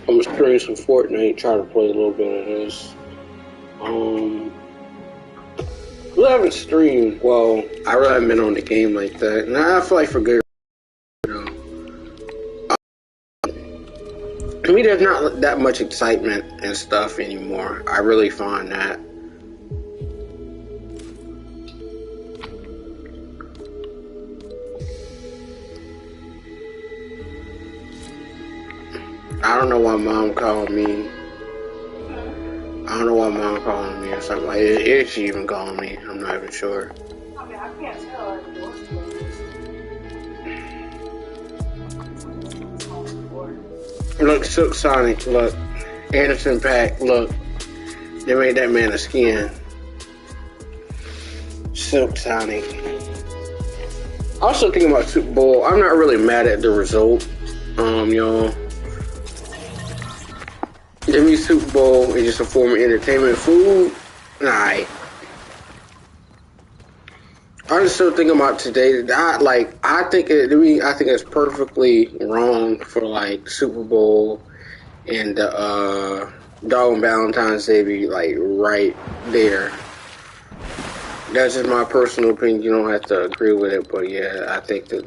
I'm gonna stream some Fortnite, try to play a little bit of this. We haven't streamed. Well, I really haven't been on the game like that. And I feel like for good, you know. To me, there's not that much excitement and stuff anymore. I really find that. I don't know why mom called me. I don't know why mom calling me or something like that. Is she even calling me? I'm not even sure. I mean, I can't tell. Look, Silk Sonic, look. Anderson Paak, look. They made that man a skin. Silk Sonic. Also thinking about Super Bowl. I'm not really mad at the result. Y'all. Give me Super Bowl is just a form of entertainment. Food, nah. I'm still thinking about today. I think it's perfectly wrong for like Super Bowl and Dog and Valentine's Day be like right there. That's just my personal opinion. You don't have to agree with it, but yeah, I think that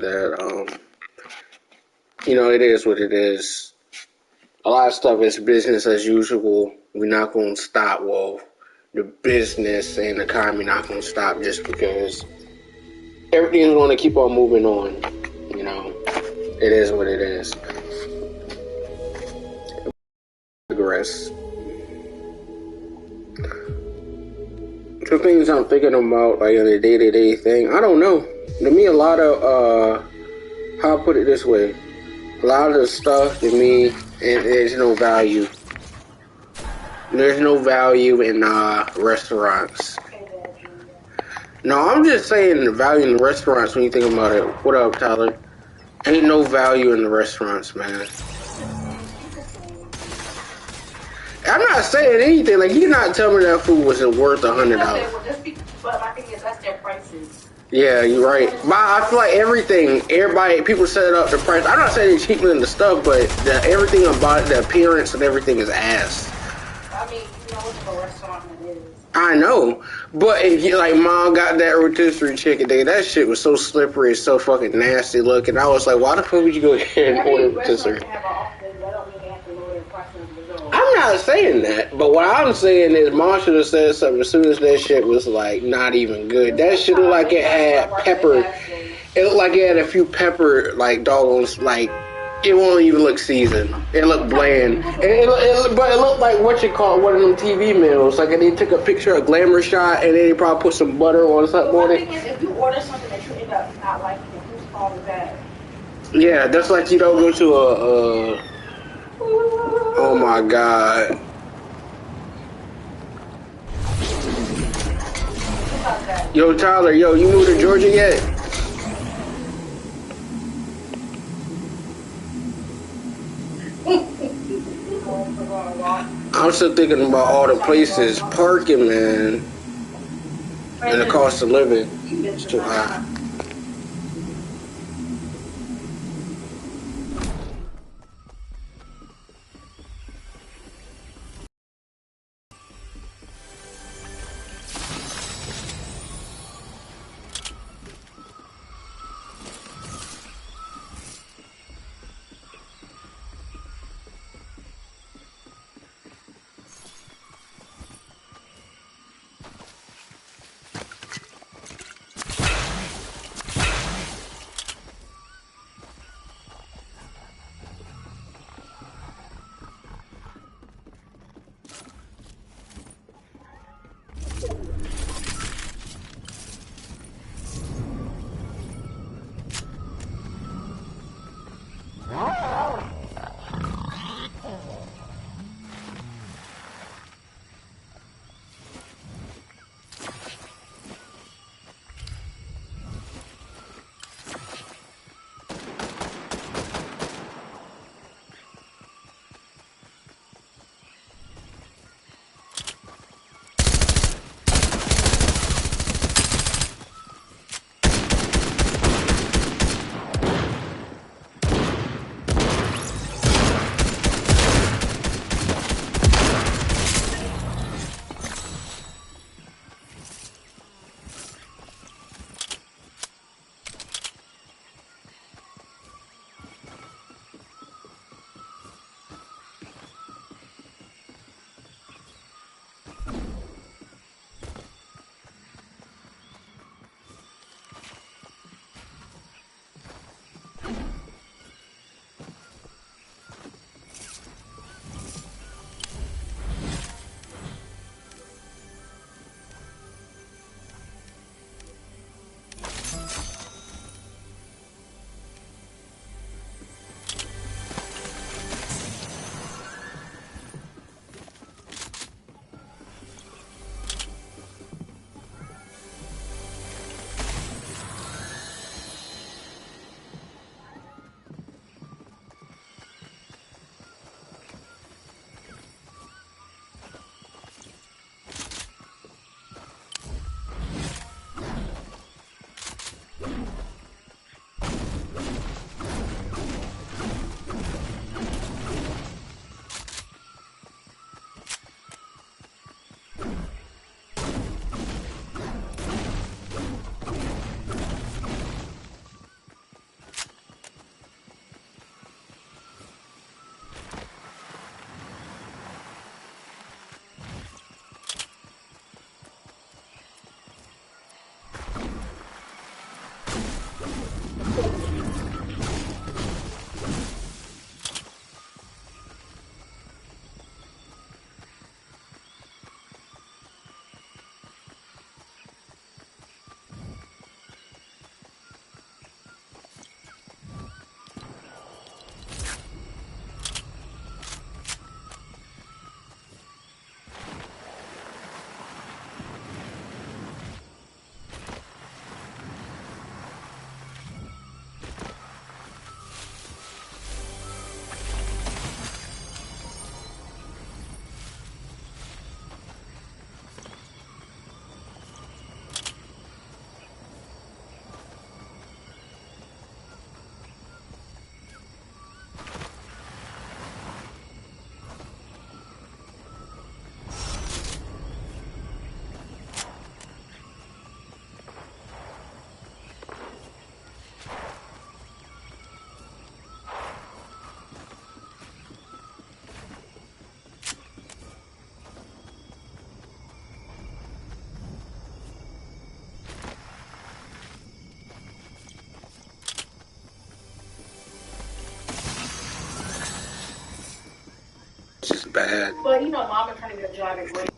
it is what it is. A lot of stuff is business as usual. We're not going to stop. Well, the business and the economy not going to stop just because everything is going to keep on moving on. You know, it is what it is. Digress. Some things I'm thinking about, like in a day-to-day thing. I don't know. To me, a lot of how I put it this way, a lot of the stuff to me, there's no value. There's no value in restaurants. No, I'm just saying the value in the restaurants when you think about it. What up, Tyler? Ain't no value in the restaurants, man. I'm not saying anything. Like, you not tell me that food wasn't worth $100. But my thing is, that's their prices. Yeah, you're right. But I feel like people set up the price. I'm not saying it's cheaper than the stuff, but everything about it, the appearance and everything is ass. I mean, you know what the restaurant it is. I know, but if you like, mom got that rotisserie chicken, that shit was so slippery and so fucking nasty looking. I was like, why the fuck would you go ahead and order rotisserie? I'm not saying that, but what I'm saying is mom should have said something as soon as that shit was like not even good. That shit looked like it had pepper. It looked like it had a few pepper like doggos. Like it won't even look seasoned. It looked bland. But it looked like what you call one of them TV meals. Like they took a picture, a glamour shot, and then they probably put some butter or something on it. The thing is, if you order something that you end up not liking, whose fault is that? Yeah, that's like you don't go to a. Oh my god. Yo, Tyler, you moved to Georgia yet? I'm still thinking about all the places, parking, man, and the cost of living. It's too high. bad. But you know, Mama trying to get a job at Great.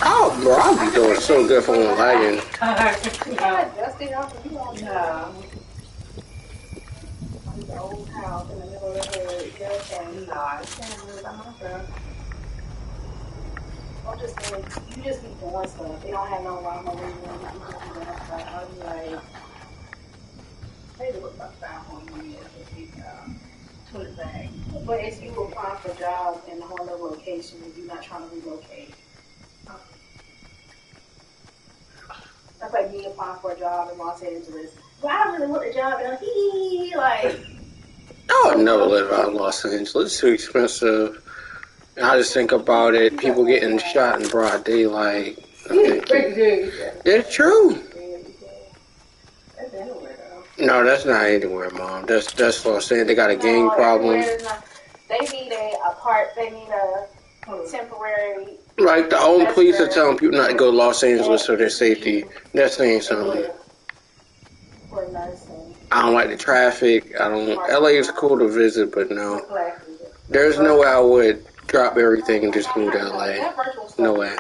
Oh, bro, I'll be doing so good for one lagging. No. The old house in the middle of the hood, and no, I can't live by myself. I'm just saying, you just be doing stuff. They don't have no rhyme or reason. You just be doing stuff. I'm like, they do it about 500 years if you put it back. But if you apply for jobs in another location and you're not trying to relocate. That's like me applying for a job in Los Angeles. Well, I really want a job, and I'm like. I would never live out in Los Angeles. It's too expensive. And I just think about it. People getting shot in broad daylight. That's true. That's anywhere, though. No, that's not anywhere, Mom. That's what I'm saying. They got a gang problem. They need they need a temporary. Like, the own police are telling people not to go to Los Angeles for their safety. That's saying something. For nursing. I don't like the traffic. LA is cool to visit, but no. There's no way I would drop everything and just move to LA. No way.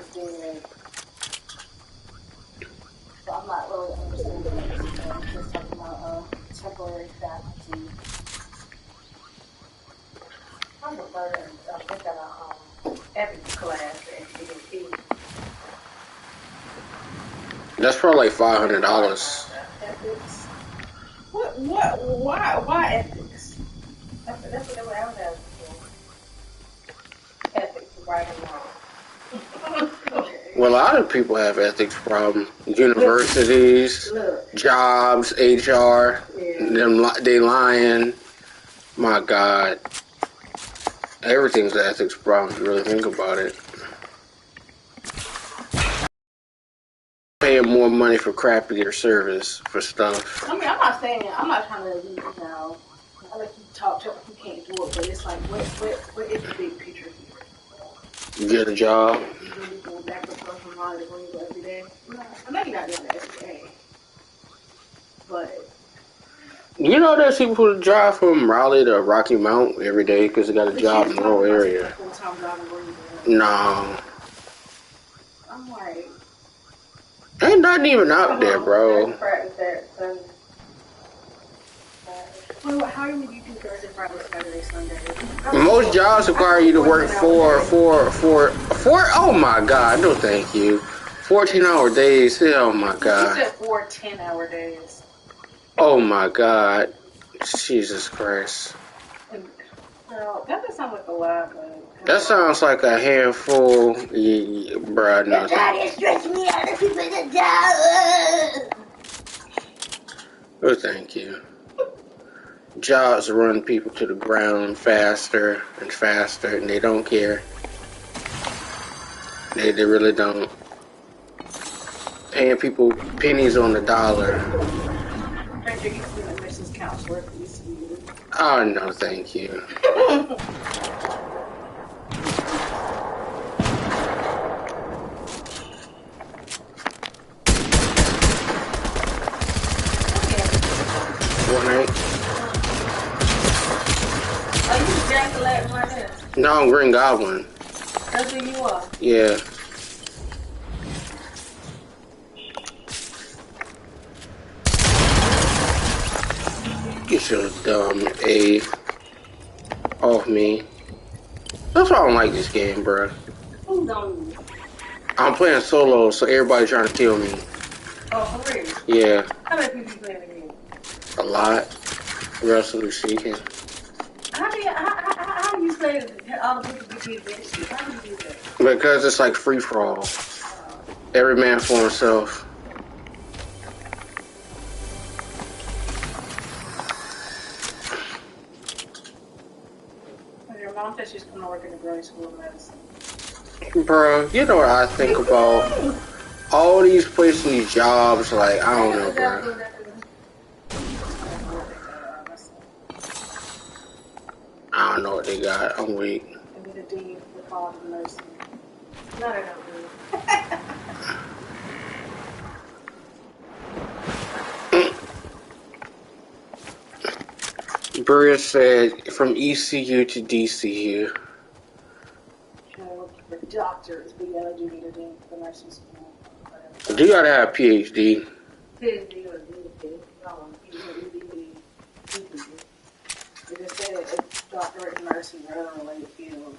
So I'm not really understanding it. I'm just talking about temporary faculty. I'm preferring I think ethics class and fee. That's probably like $500. Ethics. Why ethics? That's what they were asking for. Ethics, right and wrong. Okay. Well, a lot of people have ethics problems. Universities, jobs, HR, they lying. My God. Everything's an ethics problem if you really think about it. Paying more money for crappier service for stuff. I mean, I'm not saying I'm not trying to, I let you talk you can't do it, but it's like, what is the big picture here? Get a job. You really going back and forth from Raleigh to Greenville every day? I know you're not doing that every day, but. You know there's people who drive from Raleigh to Rocky Mount every day because they got a job in the rural area. No. I'm like. Ain't nothing even out there, bro. How do you do Thursday, Friday, Saturday, Sunday? Most jobs require you to work oh my God, no thank you. 14-hour days, oh my God. You said 4 10-hour days. Oh my God. Jesus Christ. Girl, that doesn't sound like a lot, but... That sounds like a handful, bruh. No. That is stressing me out. The people in the job. Oh, thank you. Jobs run people to the ground faster and faster, and they don't care. They really don't. Paying people pennies on the dollar. Oh, no, thank you. Fortnite. Are you Jack Latin right there? No, I'm Green Goblin. That's who you are? Yeah. Get your dumb A off me. That's why I don't like this game, bro. Who's on you? I'm playing solo, so everybody's trying to kill me. Oh, for real? Yeah. How many people you playing the game? A lot. Relatively speaking. How do you say that all the people get invested? How do you do that? Because it's like free for all. Every man for himself. Your mom said she's going to work in the grade school of medicine. Bro, you know what I think about? All these places, these jobs, like, I don't know, bro. I don't know what they got. I'm weak. And then the dean for the college of nursing. No, they're not good. Bria said from ECU to DCU. For doctors, but yeah, I do need a dean for the nursing school. You gotta have a PhD. PhD or DD. No, they just said it's doctorate in nursing or other related field.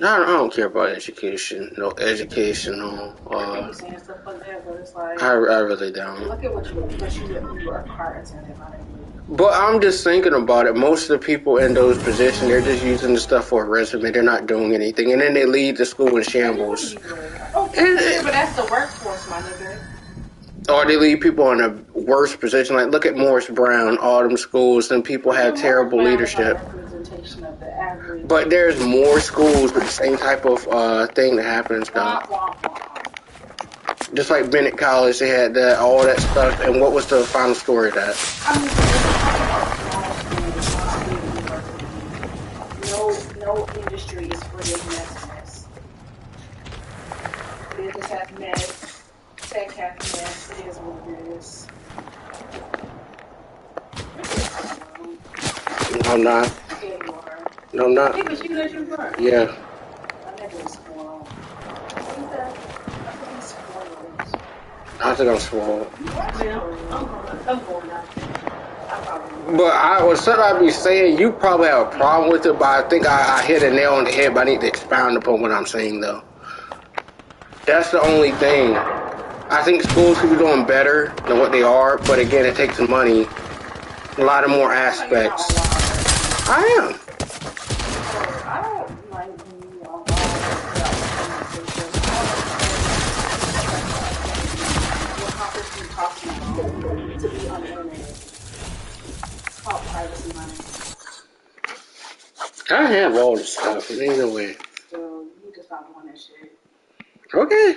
I don't care about education. No educational. I keep saying stuff like that, but it's like I really don't. look at what you are required to attendant. But I'm just thinking about it. Most of the people in those positions, they're just using the stuff for a resume. They're not doing anything, and then they leave the school in shambles. Okay, but that's the workforce, my nigga. Or they leave people in a worse position. Like, look at Morris Brown, all them schools, and people have terrible leadership. But there's more schools with the same type of thing that happens, though. Just like Bennett College, they had that, all that stuff. And what was the final story of that? No industry is free of messiness. Business has mess. Tech has mess. It is what it is. No, I'm not. Yeah, you are. No, I'm not. Hey, but you let you work. Yeah. I never was spoiled. I think I'm spoiled. I'm going out. But something I be saying, you probably have a problem with it, but I think I hit a nail on the head, but I need to expound upon what I'm saying, though. That's the only thing. I think schools could be doing better than what they are, but again, it takes money. A lot of more aspects. I am. I don't like when you all to be on the internet. It's called privacy money. I have all the stuff, but ain't no way. So you need to stop doing that shit. Okay.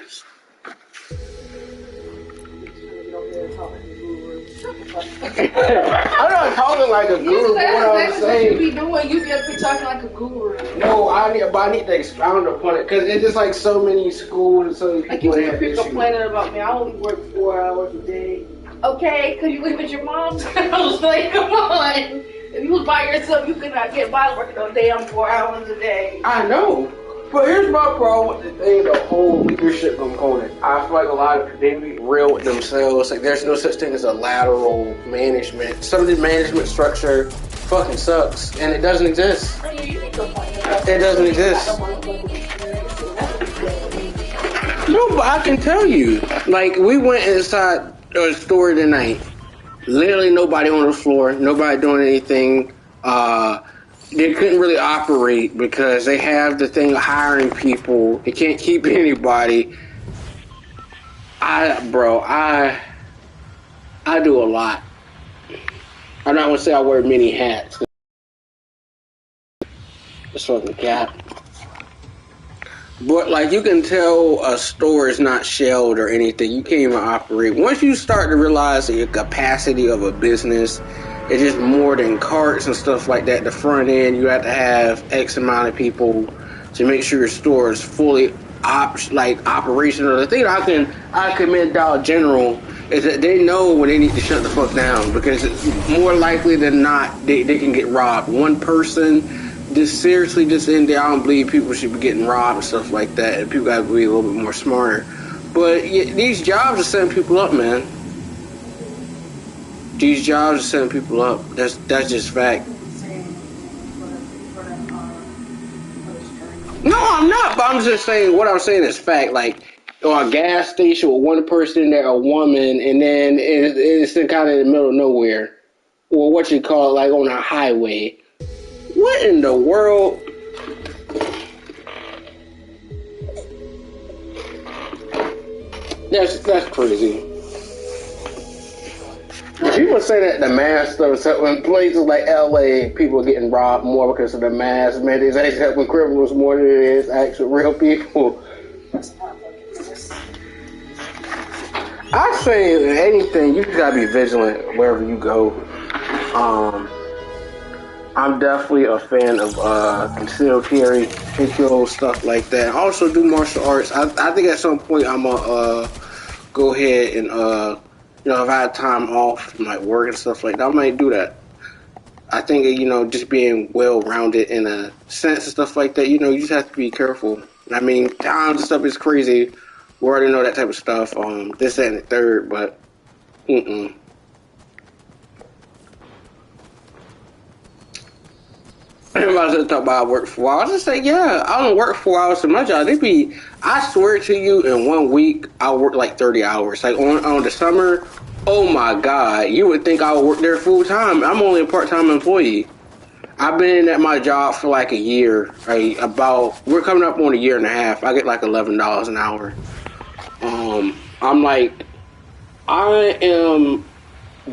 I'm not talking like a guru, but what I'm saying. You be doing, you be up here talking like a guru. No, I need to expound upon it because it's just like so many schools and so many people. Like you keep complaining about me. I only work 4 hours a day. Okay, because you live at your mom's house. Like, come on. If you was by yourself, you could not get by working a damn 4 hours a day. I know. But here's my problem with the thing, the whole leadership component. I feel like a lot of people, they be real with themselves. Like, there's no such thing as a lateral management. Some of the management structure fucking sucks, and it doesn't exist. It doesn't exist. No, but I can tell you. Like, we went inside a store tonight. Literally nobody on the floor, nobody doing anything. They couldn't really operate because they have the thing of hiring people. They can't keep anybody. I do a lot. I'm not gonna say I wear many hats. It's fucking cap. But like you can tell a store is not shelled or anything. You can't even operate. Once you start to realize the capacity of a business, it's just more than carts and stuff like that. The front end, you have to have X amount of people to make sure your store is fully operational. The thing I commend Dollar General is that they know when they need to shut the fuck down because it's more likely than not they can get robbed. One person just in there, I don't believe people should be getting robbed and stuff like that. And people got to be a little bit more smarter. But yeah, these jobs are setting people up, man. These jobs are setting people up. That's just fact. No, I'm not. But I'm just saying what I'm saying is fact. Like, or a gas station with one person in there, a woman, and then it's kind of in the middle of nowhere, or what you call it, like on a highway. What in the world? That's crazy. People say that the mask stuff, so in places like LA, people are getting robbed more because of the mask. Man, it's actually helping criminals more than it is actual real people. I say anything, you just gotta be vigilant wherever you go. I'm definitely a fan of concealed carry, pistol, stuff like that. I also do martial arts. I think at some point I'm gonna go ahead and if I had time off from like work and stuff like that, I might do that. I think just being well rounded in a sense and stuff like that. You just have to be careful. I mean, times and stuff is crazy. We already know that type of stuff. This, that, and the third, but mm-mm. I'm about to talk about I work 4 hours. I just say, yeah, I don't work 4 hours in my job. I swear to you, in 1 week, I work like 30 hours. Like on the summer, oh my God, you would think I would work there full time. I'm only a part-time employee. I've been at my job for like a year. We're coming up on a year and a half. I get like $11 an hour. I'm like, I am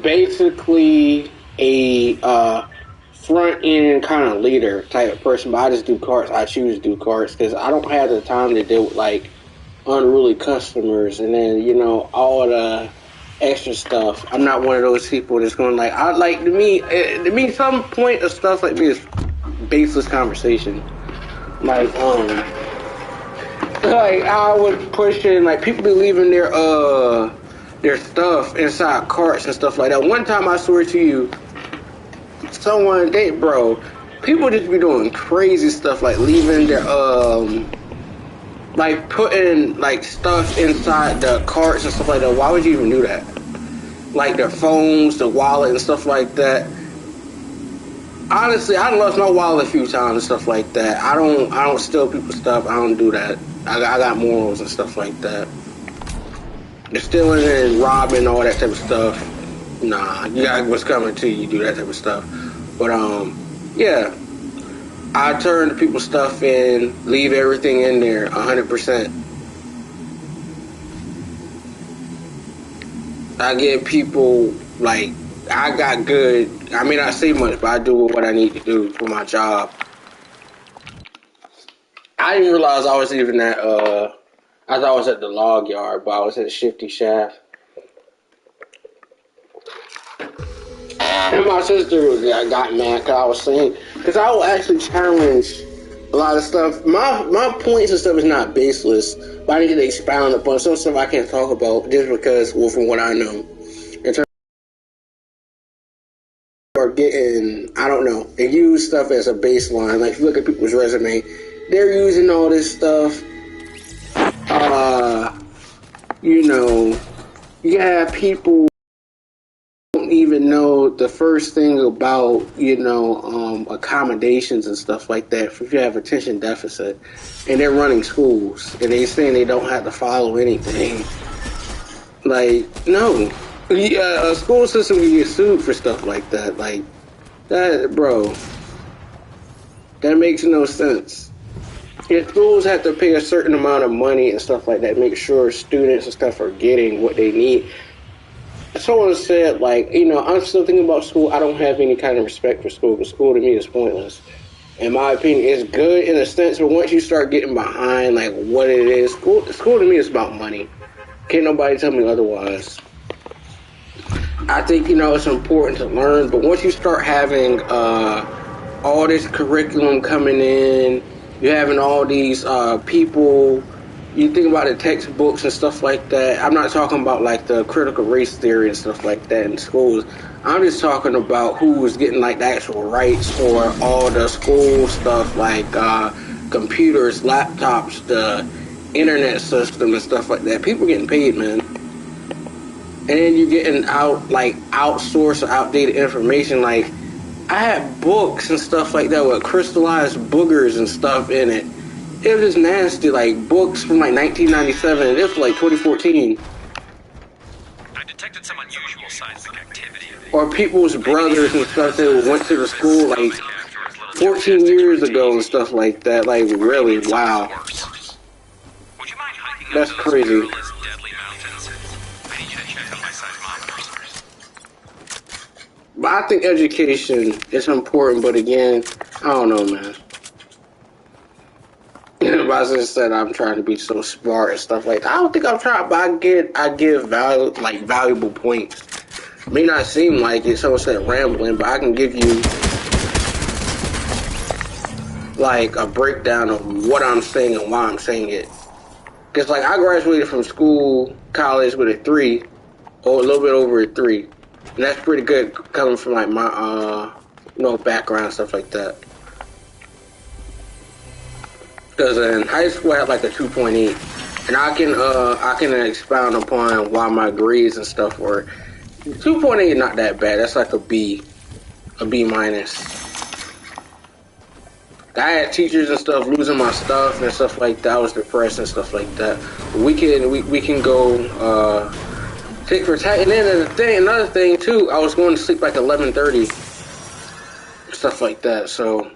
basically a front end kind of leader type of person, but I just do carts. I choose to do carts because I don't have the time to deal with like unruly customers and then all the extra stuff. I'm not one of those people that's going like to me some point of stuff like me is baseless conversation. Like like I was pushing like people be leaving their stuff inside carts and stuff like that. One time I swear to you, people just be doing crazy stuff like leaving their like putting like stuff inside the carts and stuff like that. Why would you even do that? Like their phones, the wallet and stuff like that. Honestly, I lost my wallet a few times and stuff like that. I don't steal people's stuff. I don't do that. I got morals and stuff like that. The stealing and robbing, all that type of stuff. Nah, you got what's coming to you. You do that type of stuff. But yeah, I turn the people's stuff in, leave everything in there, 100%. I get people like I got good. I may not say much, but I do what I need to do for my job. I didn't realize I was even at I thought I was at the log yard, but I was at Shifty Shaft. And my sister got mad because I was saying, because I will actually challenge a lot of stuff. My points and stuff is not baseless, but I need to expound upon some stuff I can't talk about just because, well, from what I know. In terms of getting, I don't know, they use stuff as a baseline. Like, if you look at people's resume, they're using all this stuff. You have people don't even know the first thing about accommodations and stuff like that if you have attention deficit, and they're running schools and they saying they don't have to follow anything. Like, no, a school system can get sued for stuff like that. Like that, bro. That makes no sense. If schools have to pay a certain amount of money and stuff like that, make sure students and stuff are getting what they need. Someone said, like, I'm still thinking about school. I don't have any kind of respect for school, because school to me is pointless. In my opinion, it's good in a sense, but once you start getting behind, like, what it is, school to me is about money. Can't nobody tell me otherwise. I think, it's important to learn, but once you start having all this curriculum coming in, you're having all these people. You think about the textbooks and stuff like that. I'm not talking about like the critical race theory and stuff like that in schools. I'm just talking about who was getting like the actual rights for all the school stuff, like computers, laptops, the internet system and stuff like that. People getting paid, man. And then you're getting outsourced or outdated information. Like, I had books and stuff like that with crystallized boogers and stuff in it. It was just nasty, like books from like 1997, and it was like 2014. I detected some unusual seismic activity. Or people's brothers and stuff that went to the school, like 14 years ago and stuff like that. Like, really, wow. Would you mind hiking That's up those crazy. perilous, deadly mountains? I need you to check on my size monitors. But I think education is important, but again, I don't know, man. I just said I'm trying to be so smart and stuff like that. I don't think I'm trying, but I give valuable points. May not seem like it, someone said rambling, but I can give you like a breakdown of what I'm saying and why I'm saying it. Because like I graduated from college with a 3, or a little bit over a 3, and that's pretty good coming from like my background and stuff like that. Because in high school I had like a 2.8, and I can expound upon why my grades and stuff were 2.8. Not that bad. That's like a B minus. I had teachers and stuff losing my stuff and stuff like that. I was depressed and stuff like that. We can go take for tack. And then another thing too, I was going to sleep like 11:30, stuff like that. So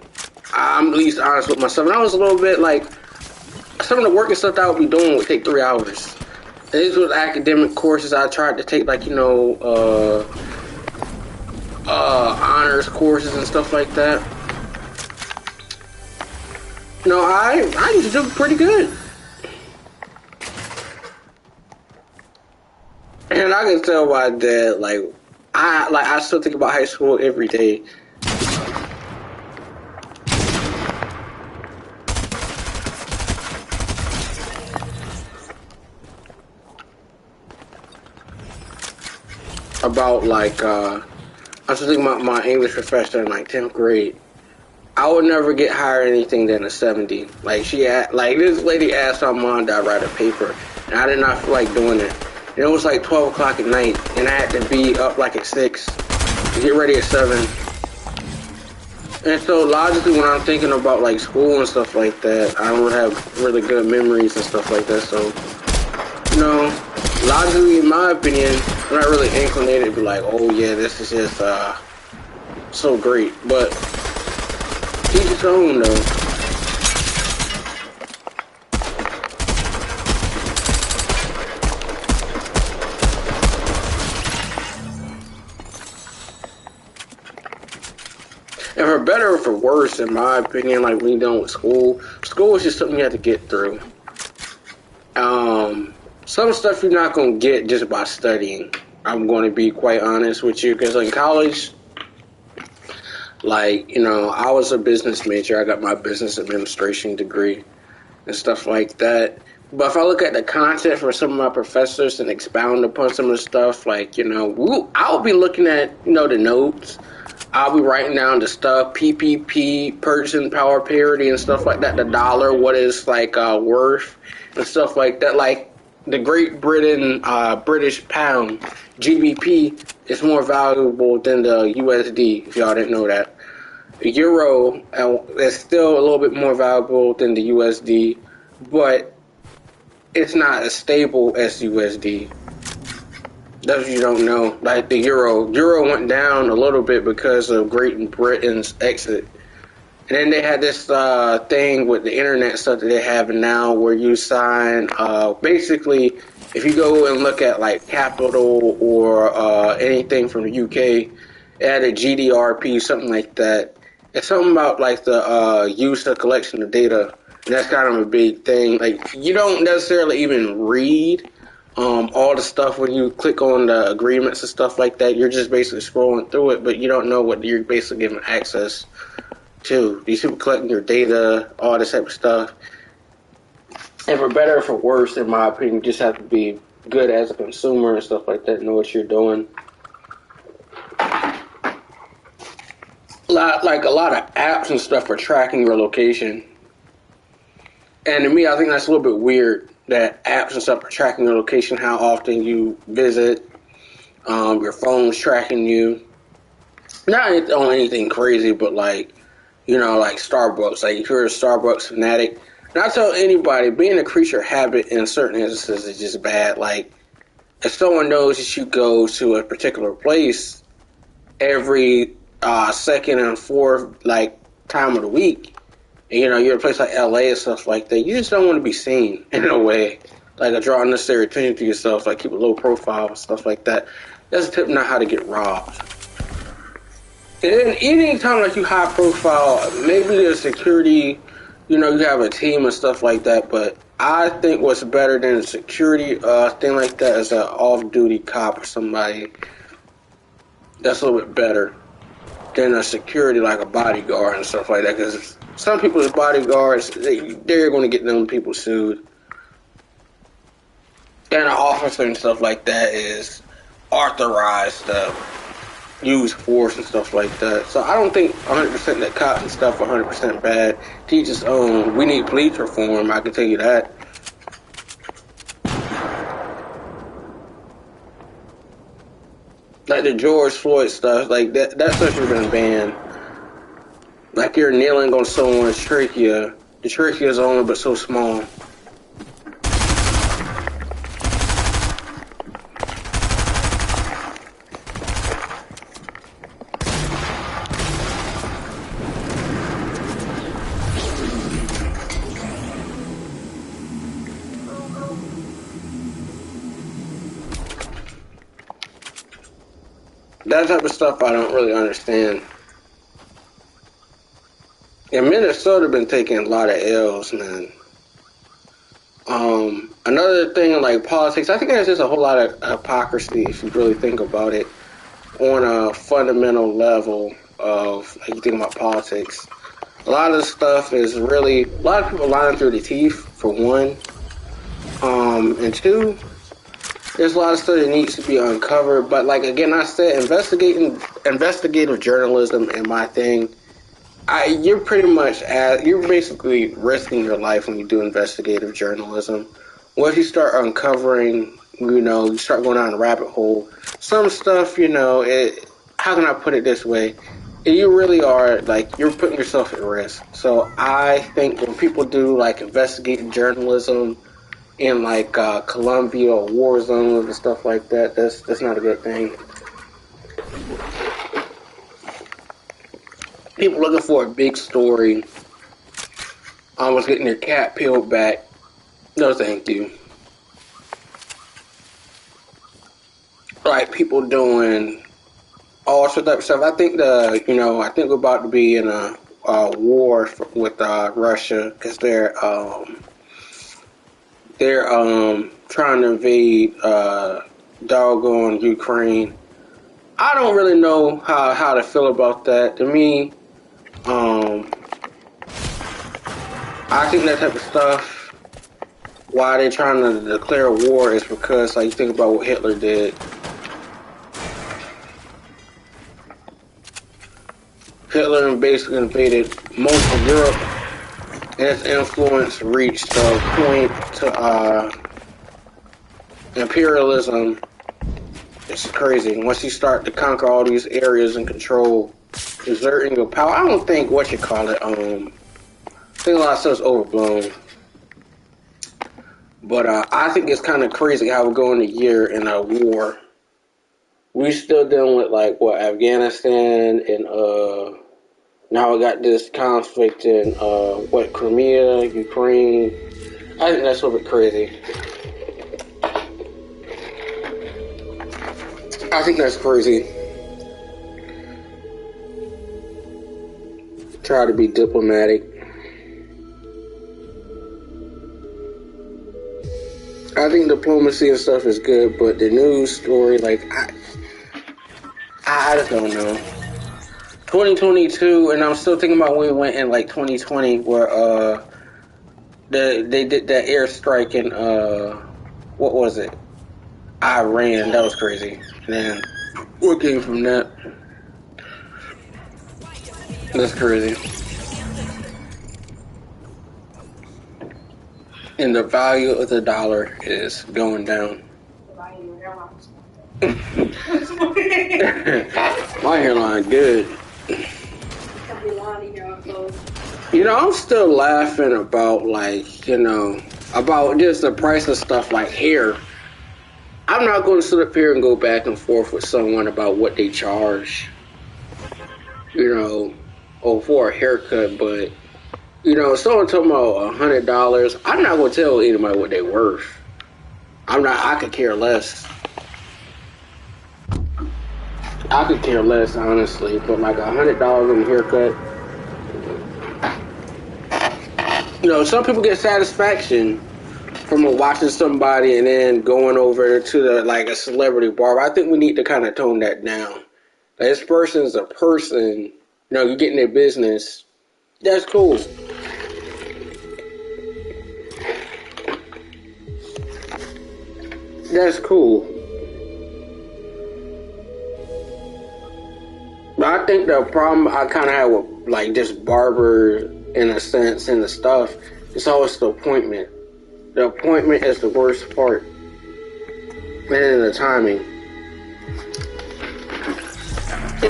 I'm at least honest with myself. And I was a little bit like, some of the work and stuff that I would be doing would take 3 hours. And these was academic courses I tried to take, like, honors courses and stuff like that. I used to do pretty good. And I can tell my dad, I still think about high school every day. About I was thinking about my English professor in like 10th grade. I would never get higher anything than a 70. This lady asked my mom to write a paper, and I did not feel like doing it. And it was like 12 o'clock at night, and I had to be up like at 6 to get ready at 7. And so logically, when I'm thinking about like school and stuff like that, I don't have really good memories and stuff like that. So, logically, in my opinion, I'm not really inclinated to be like, oh yeah, this is just so great. But each his own, though. And for better or for worse, in my opinion, like when you're done with school is just something you have to get through. Some stuff you're not going to get just by studying. I'm going to be quite honest with you, because in college, I was a business major. I got my business administration degree and stuff like that. But if I look at the content from some of my professors and expound upon some of the stuff, I'll be looking at, the notes. I'll be writing down the stuff, PPP, purchasing power parity and stuff like that, the dollar, what is worth and stuff like that. Like the Great Britain British pound, GBP, is more valuable than the USD, if y'all didn't know that. The euro is still a little bit more valuable than the USD, but it's not as stable as USD. That's what you don't know. Like the euro went down a little bit because of Great Britain's exit. And then they had this thing with the internet stuff that they have now, where you sign, basically, if you go and look at like Capital or anything from the UK, it had a GDRP, something like that. It's something about like the use of collection of data. And that's kind of a big thing. Like, you don't necessarily even read all the stuff when you click on the agreements and stuff like that. You're just basically scrolling through it, but you don't know what you're basically given access to. These people collecting your data, all this type of stuff. And for better or for worse, in my opinion, you just have to be good as a consumer and stuff like that, know what you're doing. A lot of apps and stuff for tracking your location. And to me, I think that's a little bit weird, that apps and stuff are tracking your location, how often you visit, your phone's tracking you. Not on anything crazy, but like Starbucks. Like if you're a Starbucks fanatic, and I tell anybody, being a creature of habit in certain instances is just bad. Like if someone knows that you go to a particular place every second and fourth time of the week, and, you know, you're in a place like LA and stuff like that, you just don't want to be seen in a way. Like, draw unnecessary attention to yourself, like keep a low profile and stuff like that. That's a tip not how to get robbed. And then any time like you high profile, maybe there's security, you know, you have a team and stuff like that, but I think what's better than a security thing like that is an off-duty cop or somebody that's a little bit better than a security like a bodyguard and stuff like that, because some people as bodyguards, they're going to get them people sued. And an officer and stuff like that is authorized to use force and stuff like that. So I don't think 100% that cops and stuff are 100% bad. Teach its own. We need police reform, I can tell you that. Like the George Floyd stuff, like that stuff should have been banned. Like you're kneeling on someone's trachea. The trachea is only but so small. That type of stuff I don't really understand. And Minnesota been taking a lot of L's, man. Another thing like politics, I think there's just a whole lot of hypocrisy if you really think about it on a fundamental level of like you think about politics. A lot of the stuff is really a lot of people lying through the teeth for one. And two, there's a lot of stuff that needs to be uncovered. But like again, I said, investigative journalism and my thing. You're pretty much you're basically risking your life when you do investigative journalism. Once you start uncovering, you know, you start going down a rabbit hole. Some stuff, you know, how can I put it this way? You really are like you're putting yourself at risk. So I think when people do like investigative journalism in like Colombia or war zones and stuff like that, that's not a good thing. People looking for a big story, almost getting their cat peeled back. No, thank you. Like people doing all sorts of stuff. I think I think we're about to be in a war with Russia because they're trying to invade doggone Ukraine. I don't really know how to feel about that. To me, I think that type of stuff, why they're trying to declare a war is because, like, you think about what Hitler did. Hitler basically invaded most of Europe, and his influence reached a point to imperialism. It's crazy. Once you start to conquer all these areas and control, exerting your power, I don't think I think a lot of stuff's overblown. But I think it's kind of crazy how we're going a year in a war. We still dealing with Afghanistan and now we got this conflict in Crimea, Ukraine. I think that's a little bit crazy. I think that's crazy. Try to be diplomatic. I think diplomacy and stuff is good, but the news story, like, I just don't know. 2022, and I'm still thinking about when we went in, like, 2020, where, they did that airstrike in, what was it? Iran. That was crazy. And then, what came from that? That's crazy. And the value of the dollar is going down. My hairline good. You know, I'm still laughing about about just the price of stuff like hair. I'm not going to sit up here and go back and forth with someone about what they charge. You know, or for a haircut, but you know, someone talking about $100, I'm not gonna tell anybody what they're worth. I'm not. I could care less. I could care less, honestly. But like $100 on a haircut, you know, some people get satisfaction from watching somebody and then going over to the like a celebrity barber. I think we need to kind of tone that down. Like, this person's a person. You know, you get in their business. That's cool. That's cool. But I think the problem I kind of have with like just barber in a sense and the stuff, it's always the appointment. The appointment is the worst part. And then the timing.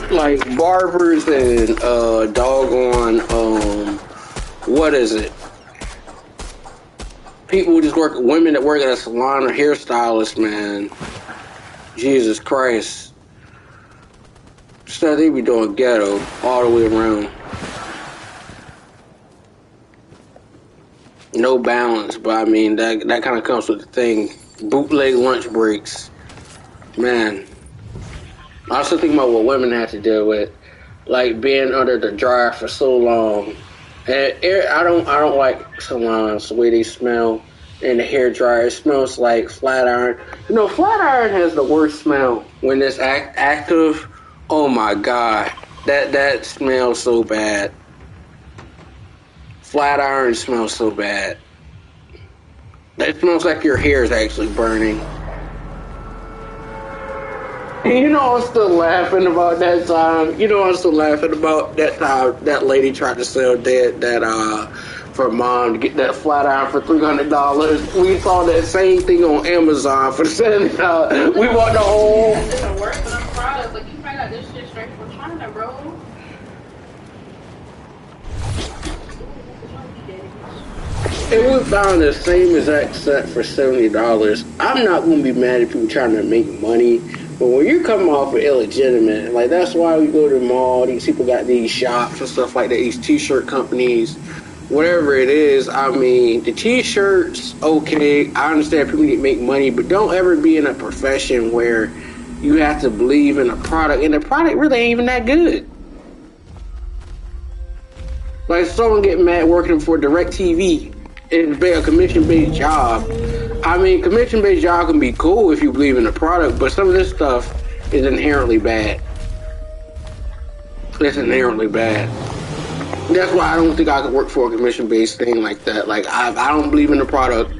Like barbers and doggone what is it? People who just work, women that work at a salon or hairstylist, man. Jesus Christ. So they be doing ghetto all the way around. No balance, but I mean that kind of comes with the thing. Bootleg lunch breaks, man. I also think about what women have to deal with, like being under the dryer for so long. And I don't like salons the way they smell. And the hair dryer, it smells like flat iron. You know, flat iron has the worst smell when it's active. Oh my god, that smells so bad. Flat iron smells so bad. It smells like your hair is actually burning. And you know I'm still laughing about that time. You know I'm still laughing about that time that lady tried to sell that for mom to get that flat iron for $300. We saw that same thing on Amazon for $70. We want the whole. That doesn't work for them products. Like you probably got this shit straight from China, bro. And we found the same exact set for $70. I'm not gonna be mad at people trying to make money, but when you're coming off of illegitimate, like that's why we go to the mall. These people got these shops and stuff like that. These T-shirt companies, whatever it is. I mean, the T-shirts, okay. I understand people need to make money, but don't ever be in a profession where you have to believe in a product, and the product really ain't even that good. Like someone getting mad working for DirecTV. It's a commission-based job. I mean, commission-based job can be cool if you believe in the product, but some of this stuff is inherently bad. It's inherently bad. That's why I don't think I could work for a commission-based thing like that. Like, I don't believe in the product,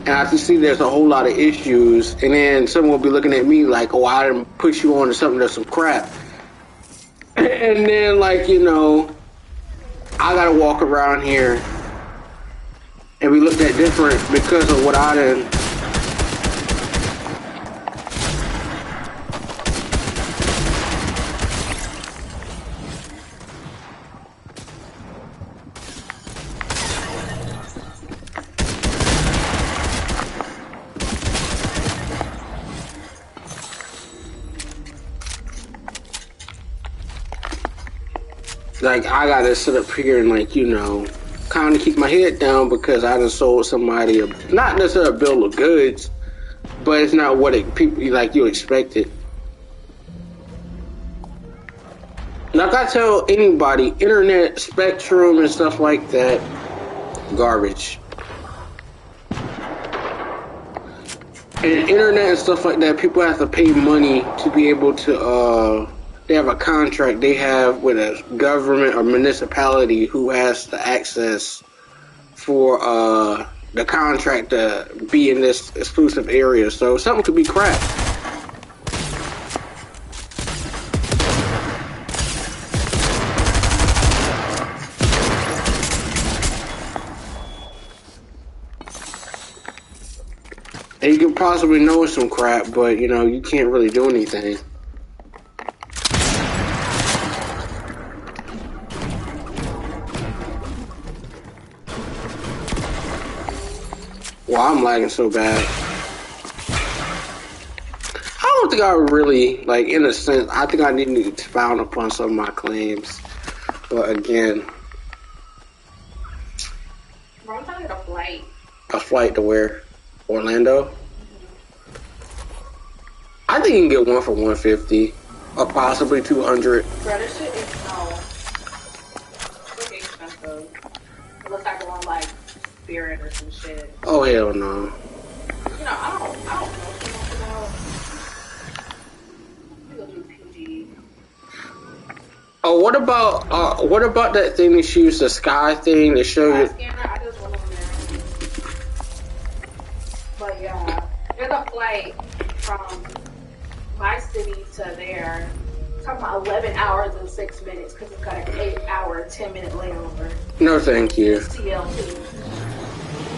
and I can see there's a whole lot of issues, and then someone will be looking at me like, oh, I didn't put you on to something that's some crap. And then, like, you know, I gotta walk around here and we looked at different because of what I done. Like, I gotta sit up here and, like, you know, kind of keep my head down because I done sold somebody not necessarily a bill of goods, but it's not what people like you expected. Like I tell anybody, internet, Spectrum, and stuff like that, garbage. And internet and stuff like that, people have to pay money to be able to, they have a contract they have with a government or municipality who has the access for the contract to be in this exclusive area. So something could be crap. And you could possibly know it's some crap, but you know, you can't really do anything. Well, I'm lagging so bad. I don't think I really, like, in a sense, I think I need to expound upon some of my claims. But again, Bro, I'm trying to get a flight. a flight to where? Orlando? I think you can get one for 150 or possibly 200. Bro, this shit is pretty expensive. It looks like we're on like Spirit or some shit. Oh hell no. You know, I don't know too much about. I'm gonna do PG. Oh, what about that thing that she used, the sky thing to show you? Scanner, I just went on there. But yeah, there's a flight from my city to there. It's talking about 11 hours and 6 minutes because it's got an 8-hour, 10-minute layover. No, thank you. It's TLC.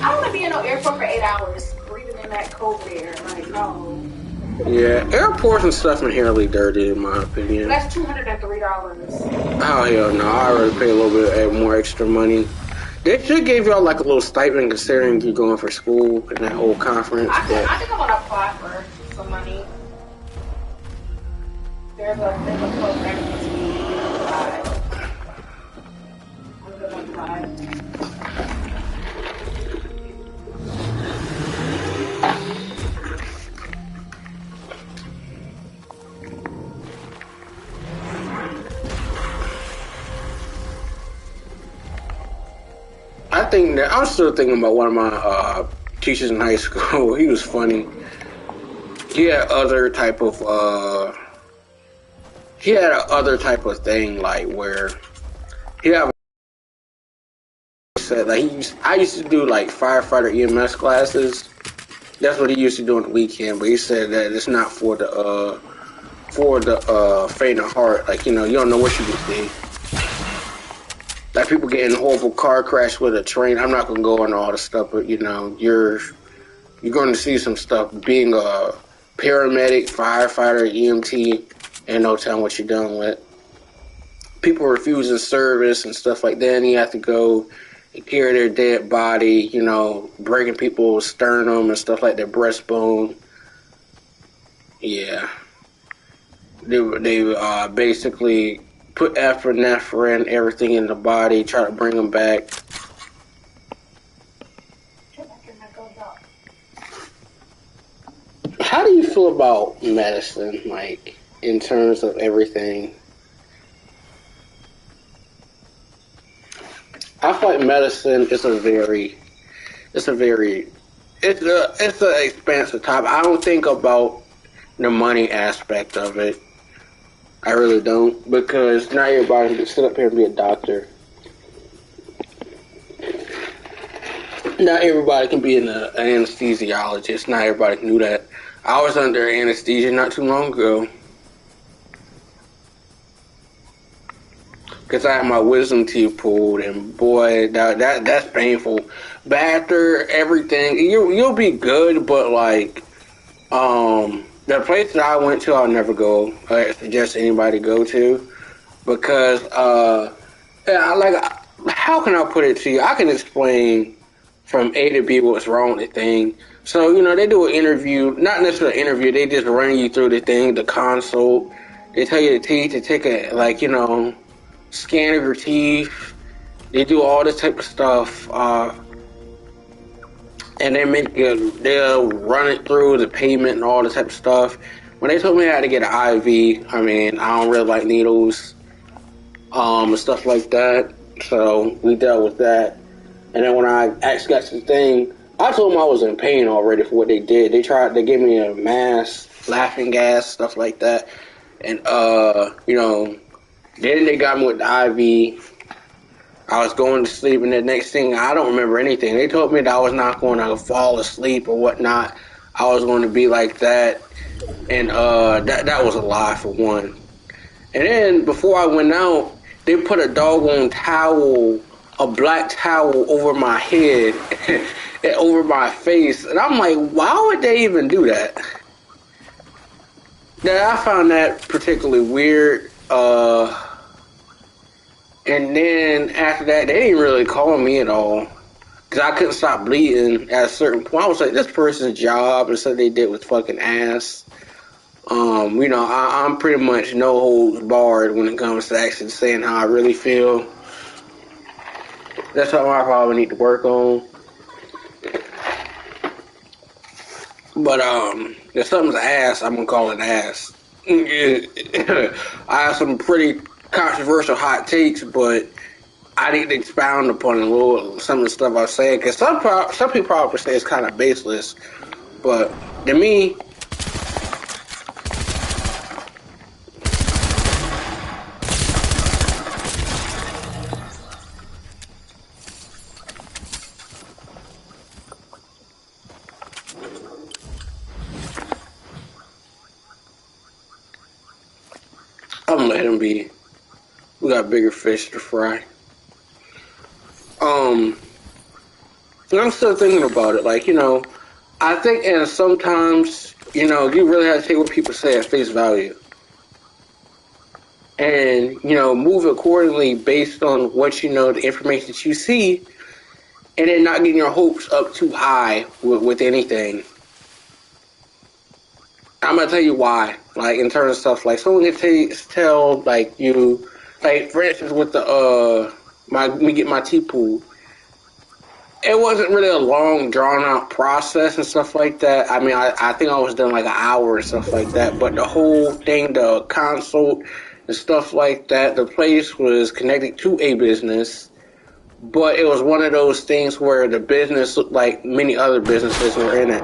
I don't want to be in no airport for 8 hours breathing in that cold air. Like, no. Yeah, airports and stuff inherently dirty in my opinion. That's $203. Oh hell no, I already pay a little bit more extra money. They should give y'all like a little stipend considering you're going for school and that whole conference. I think I'm gonna apply for some money. There's a program that's being applied. I'm gonna apply. I think that I'm still thinking about one of my teachers in high school. He was funny. He had other type of thing like where he had said like I used to do like firefighter EMS classes. That's what he used to do on the weekend, but he said that it's not for the faint of heart. Like, you know, you don't know what you can see. Like people getting in a horrible car crash with a train. I'm not gonna go on all the stuff, but you know, you're going to see some stuff. Being a paramedic, firefighter, EMT, and no telling what you're dealing with. People refusing service and stuff like that. And you have to go and carry their dead body. You know, breaking people's sternum and stuff like their breastbone. Yeah, they basically put epinephrine, everything in the body, try to bring them back. How do you feel about medicine, like, in terms of everything? I feel like medicine is it's an expansive topic. I don't think about the money aspect of it. I really don't, because not everybody can sit up here and be a doctor. Not everybody can be an anesthesiologist. Not everybody can do that. I was under anesthesia not too long ago. Because I had my wisdom teeth pulled, and boy, that's painful. But after everything, you'll be good, but like, the place that I went to, I'll never go. I suggest anybody go to, because how can I put it to you? I can explain from A to B what's wrong with the thing. So, you know, they do an interview, not necessarily an interview, they just run you through the thing, the consult. They tell you the teeth to take a, like, you know, scan of your teeth. They do all this type of stuff. And they'll run it through the payment and all this type of stuff. When they told me I had to get an IV, I mean, I don't really like needles, and stuff like that. So we dealt with that. And then when I actually got to the thing, I told them I was in pain already for what they did. They gave me a mask, laughing gas, stuff like that. And, you know, then they got me with the IV. I was going to sleep, and the next thing, I don't remember anything. They told me that I was not going to fall asleep or whatnot. I was going to be like that. And that was a lie, for one. And then, before I went out, they put a doggone towel, a black towel over my head and over my face. And I'm like, why would they even do that? Now, I found that particularly weird. And then after that, they didn't really call me at all. Because I couldn't stop bleeding at a certain point. I was like, this person's job and something they did was fucking ass. I'm pretty much no holds barred when it comes to actually saying how I really feel. That's something I probably need to work on. But if something's ass, I'm gonna call it ass. I have some pretty controversial hot takes, but I need to expound upon a little some of the stuff I say because some people probably say it's kind of baseless, but to me, I'm gonna let him be. We got bigger fish to fry. Um, and I'm still thinking about it. Like, I think, and sometimes, you really have to take what people say at face value. And, move accordingly based on what the information that you see, and then not getting your hopes up too high with anything. I'm gonna tell you why. Like in terms of stuff, like someone can tell like you, like for instance with the me get my tea pool. It wasn't really a long drawn out process and stuff like that. I mean, I think I was done like an hour and stuff like that. But the whole thing, the consult and stuff like that, the place was connected to a business. But it was one of those things where the business looked like many other businesses were in it.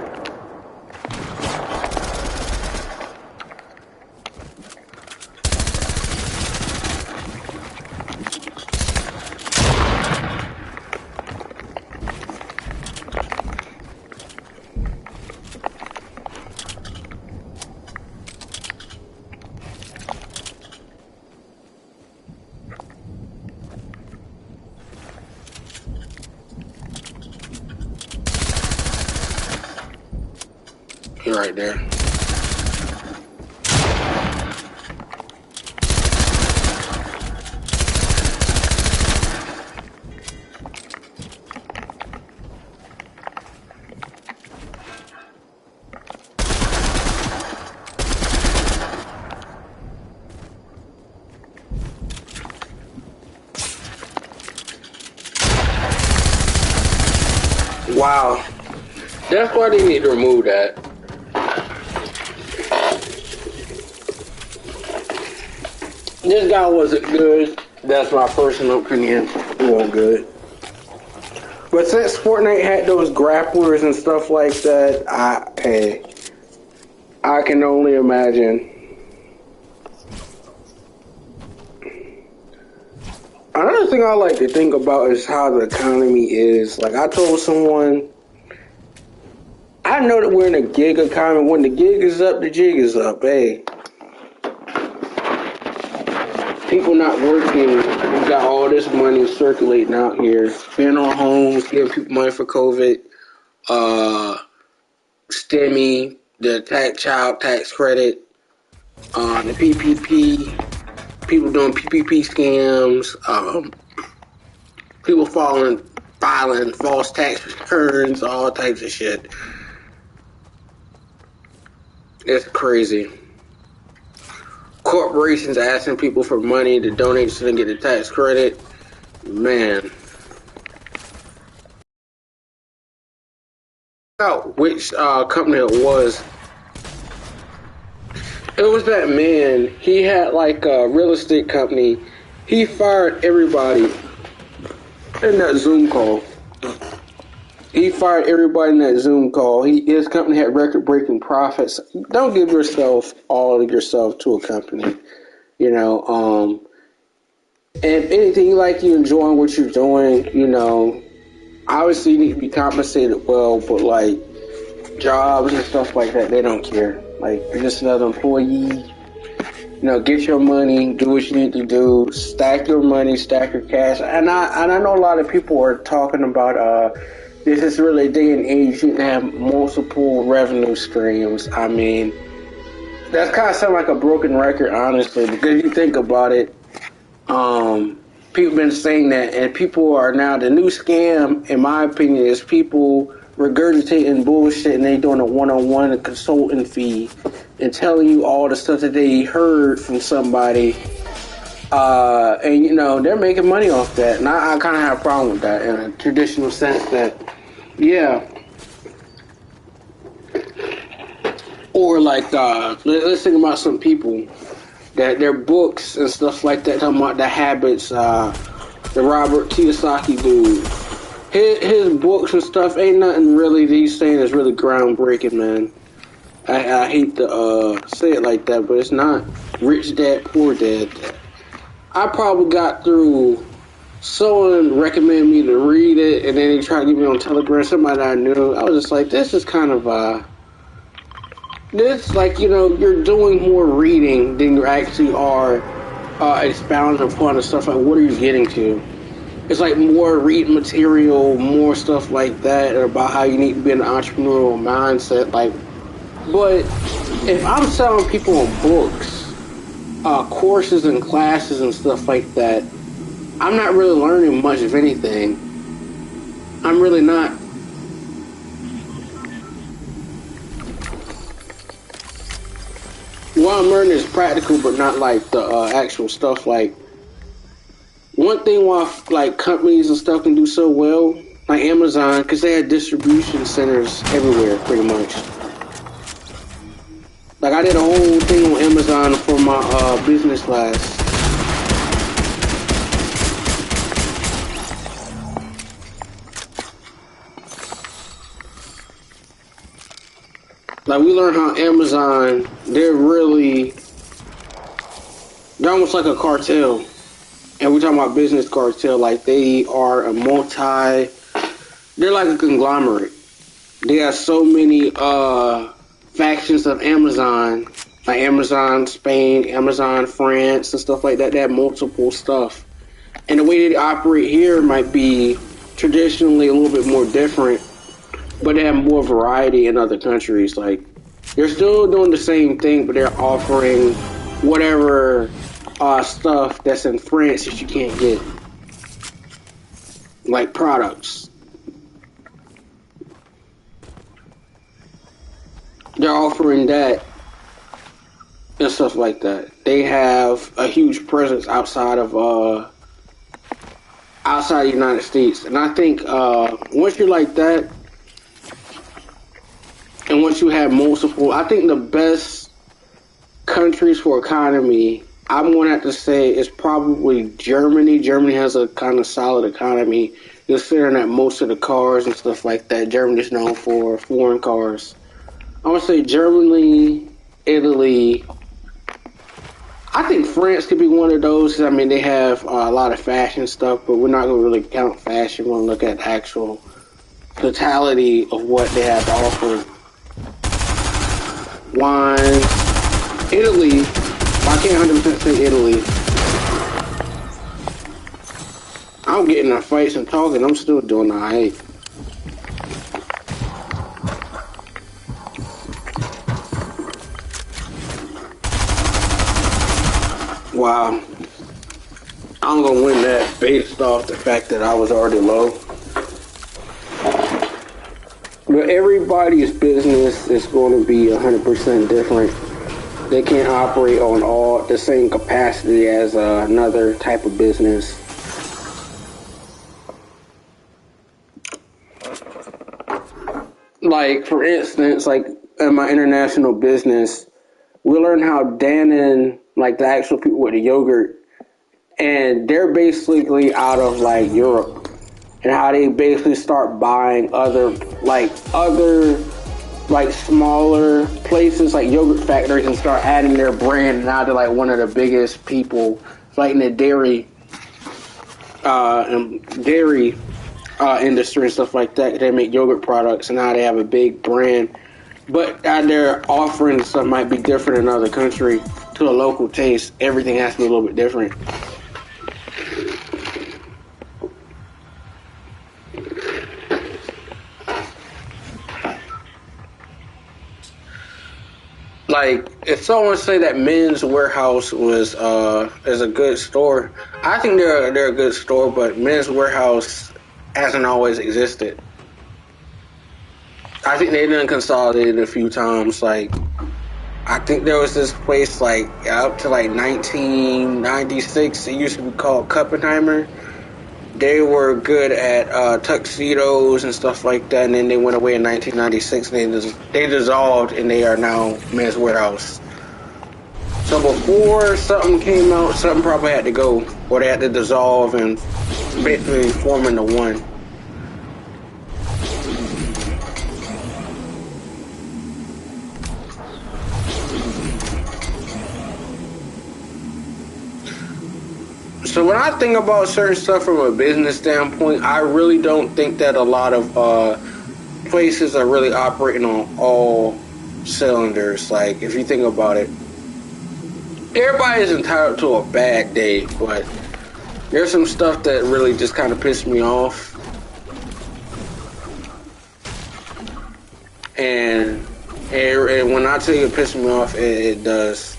You're right there. Wow. That's why they need to remove that. This guy wasn't good. That's my personal opinion. He wasn't good. But since Fortnite had those grapplers and stuff like that, I can only imagine. Another thing I like to think about is how the economy is. Like I told someone, I know that we're in a gig economy. When the gig is up, the jig is up. Hey, people not working. We got all this money circulating out here. Spending on homes, giving people money for COVID, STEMI, the child tax credit, the PPP, people doing PPP scams, people filing false tax returns, all types of shit. It's crazy. Corporations asking people for money to donate so they can get the tax credit. Man. Which company it was. It was that man. He had like a real estate company. He fired everybody in that Zoom call. His company had record-breaking profits. Don't give all of yourself to a company. And if anything, you enjoying what you're doing, obviously you need to be compensated well, but like jobs and stuff like that, they don't care. Like you're just another employee. Get your money, do what you need to do, stack your money, stack your cash. And I know a lot of people are talking about this is really a day and age you can have multiple revenue streams. I mean, that's kind of sound like a broken record, honestly, because you think about it. People been saying that, and people are now the new scam. In my opinion, is people regurgitating bullshit and they doing a one-on-one consulting fee and telling you all the stuff that they heard from somebody. And you know, they're making money off that. And I kind of have a problem with that in a traditional sense that, yeah. Or like, let's think about some people that their books and stuff like that, talking about the habits, the Robert Kiyosaki dude. His books and stuff ain't nothing really these saying is really groundbreaking, man. I hate to say it like that, but it's not. Rich Dad, Poor Dad. I probably got through, someone recommended me to read it, and then they tried to get me on Telegram, somebody I knew. I was just like, this is kind of, this, like, you know, you're doing more reading than you actually are expounding upon the stuff. Like, what are you getting to? It's like more reading material, more stuff like that, about how you need to be in an entrepreneurial mindset. Like, but if I'm selling people on books, courses and classes and stuff like that, I'm not really learning much of anything. I'm really not. What I'm learning is practical, but not like the actual stuff. Like, one thing why like companies and stuff can do so well, like Amazon, because they have distribution centers everywhere, pretty much. Like, I did a whole thing on Amazon for my business class. Like, we learned how Amazon, they're almost like a cartel. And we're talking about business cartel, like they are they're like a conglomerate. They have so many factions of Amazon, like Amazon Spain, Amazon France, and stuff like that. They have multiple stuff. And the way they operate here might be traditionally a little bit more different, but they have more variety in other countries. Like, they're still doing the same thing, but they're offering whatever stuff that's in France that you can't get, like products. They're offering that and stuff like that. They have a huge presence outside of the United States, and I think once you're like that, and once you have multiple, I think the best countries for economy, I'm going to have to say, is probably Germany. Germany has a kind of solid economy, considering that most of the cars and stuff like that, Germany's known for foreign cars. I'm going to say Germany, Italy. I think France could be one of those. I mean, they have a lot of fashion stuff, but we're not going to really count fashion. We're going to look at the actual totality of what they have to offer. Wine. Italy. I can't 100% say Italy. I'm getting in fights and talking. I'm still doing alright. Wow. I'm gonna win that based off the fact that I was already low. But everybody's business is going to be 100% different. They can't operate on all the same capacity as another type of business. Like, for instance, like in my international business, we learn how Dannon, like the actual people with the yogurt, and they're basically out of like Europe, and how they basically start buying other smaller places like yogurt factories and start adding their brand, and now they're like one of the biggest people like in the dairy industry and stuff like that. They make yogurt products, and now they have a big brand, but their offering stuff might be different in another country to a local taste. Everything has to be a little bit different. Like, if someone say that Men's Warehouse is a good store, I think they're a good store, but Men's Warehouse hasn't always existed. I think they done consolidated a few times. Like, I think there was this place like up to like 1996. It used to be called Kuppenheimer. They were good at tuxedos and stuff like that, and then they went away in 1996. And they dissolved, and they are now Men's Warehouse. So before something came out, something probably had to go, or they had to dissolve and basically form into one. So when I think about certain stuff from a business standpoint, I really don't think that a lot of places are really operating on all cylinders. Like if you think about it, everybody is entitled to a bad day, but there's some stuff that really just kind of pissed me off. And when I tell you it pissed me off, it does.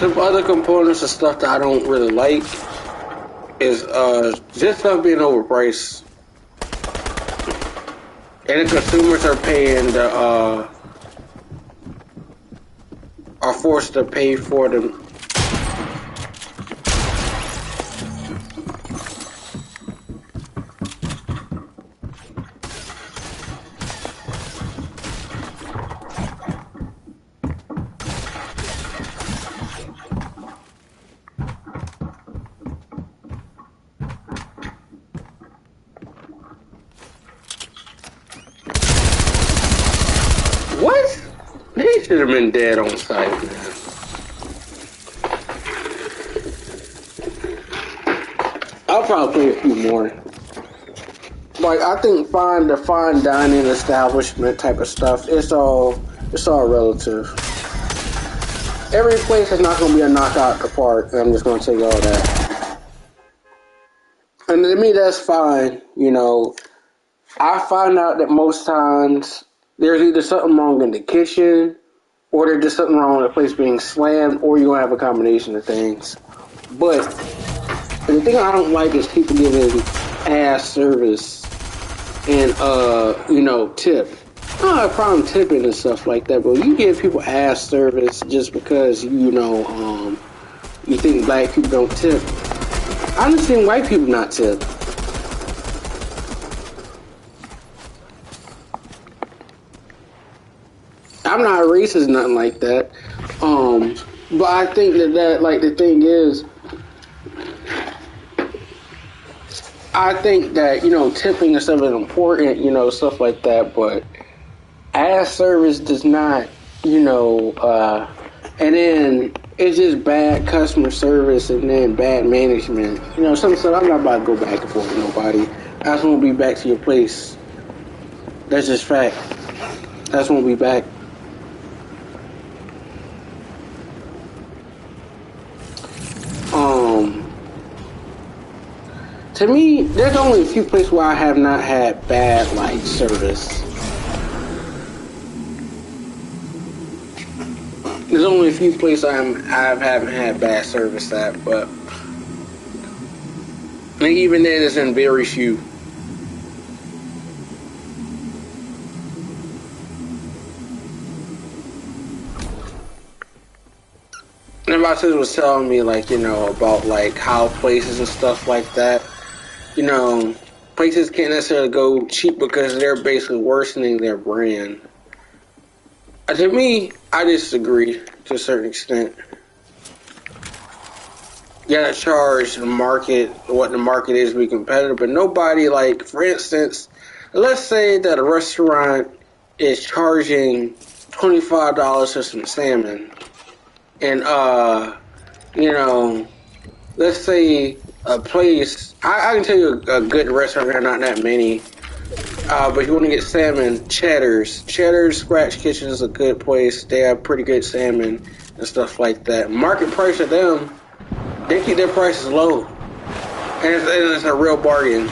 Some other components of stuff that I don't really like is just stuff being overpriced, and the consumers are paying the are forced to pay for them. What? They should have been dead on sight, man. I'll probably play a few more. Like I think the fine dining establishment type of stuff, it's all relative. Every place is not gonna be a knockout the park, and I'm just gonna tell you all that. And to me that's fine, you know. I find out that most times there's either something wrong in the kitchen, or there's just something wrong with the place being slammed, or you're gonna have a combination of things. But the thing I don't like is people giving ass service and tip. I don't have a problem tipping and stuff like that, but you give people ass service just because you think black people don't tip. I understand white people not tip. I'm not racist, nothing like that. But I think that like the thing is, I think that tipping and stuff is important, stuff like that. But ass service does not, and then it's just bad customer service and then bad management. Some stuff I'm not about to go back and forth with nobody. I just want to be back to your place. That's just fact. I just want to be back. To me, there's only a few places where I have not had bad service. There's only a few places I haven't had bad service at, but even then, it's in very few. And my sister was telling me, about how places and stuff like that. Places can't necessarily go cheap because they're basically worsening their brand. To me, I disagree to a certain extent. You gotta charge the market what the market is to be competitive, but nobody, for instance, let's say that a restaurant is charging $25 for some salmon, and let's say a place, I can tell you a good restaurant, there are not that many, But if you want to get salmon, Cheddar's Scratch Kitchen is a good place. They have pretty good salmon and stuff like that. Market price of them, they keep their prices low, and it's a real bargain.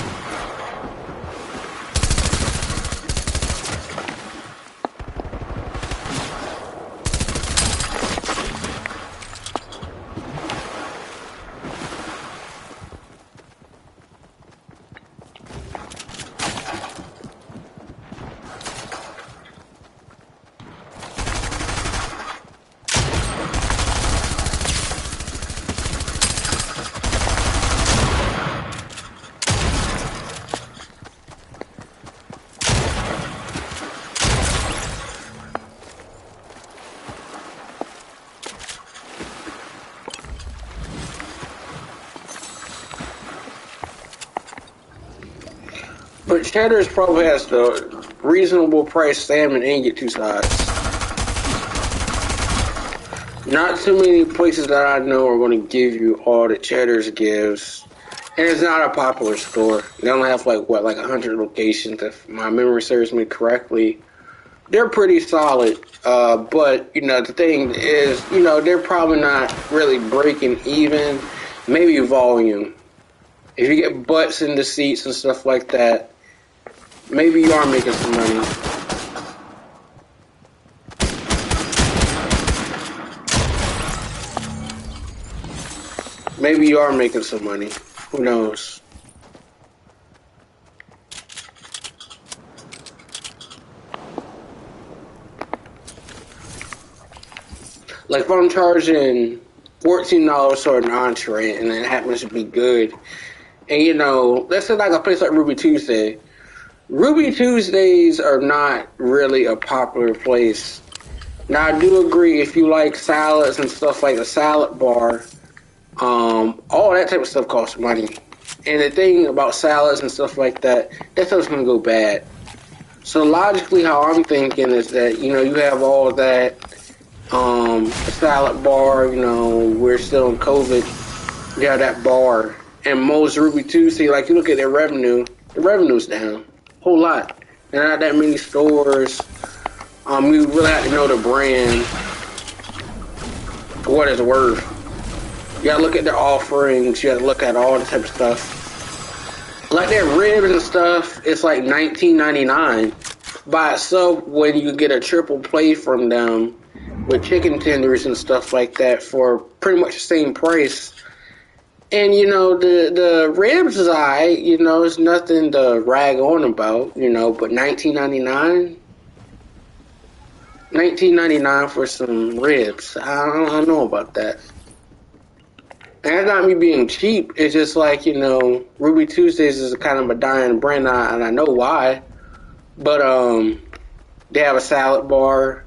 But Cheddar's probably has the reasonable price salmon and get two sides. Not too many places that I know are going to give you all that Cheddar's gives. And it's not a popular store. They only have like 100 locations if my memory serves me correctly. They're pretty solid. But, the thing is, they're probably not really breaking even. Maybe volume. If you get butts in the seats and stuff like that, maybe you are making some money. Maybe you are making some money. Who knows? Like if I'm charging $14 for an entree and it happens to be good, and let's say like a place like Ruby Tuesday. Ruby Tuesdays are not really a popular place. Now I do agree if you like salads and stuff like a salad bar, all that type of stuff costs money. And the thing about salads and stuff like that stuff's gonna go bad. So logically how I'm thinking is that, you have all that salad bar, we're still in COVID. You have that bar. And most Ruby Tuesday, like you look at their revenue, the revenue's down. Whole lot. There are not that many stores. You really have to know the brand for what it's worth. You gotta look at their offerings. You gotta look at all the type of stuff. Like their ribs and stuff, it's like $19.99 by itself. When you get a triple plate from them with chicken tenders and stuff like that for pretty much the same price. And, the ribs is alright, it's nothing to rag on about, but $19.99 for some ribs. I don't know about that. And that's not me being cheap. It's just like, Ruby Tuesdays is kind of a dying brand, and I know why. But, they have a salad bar.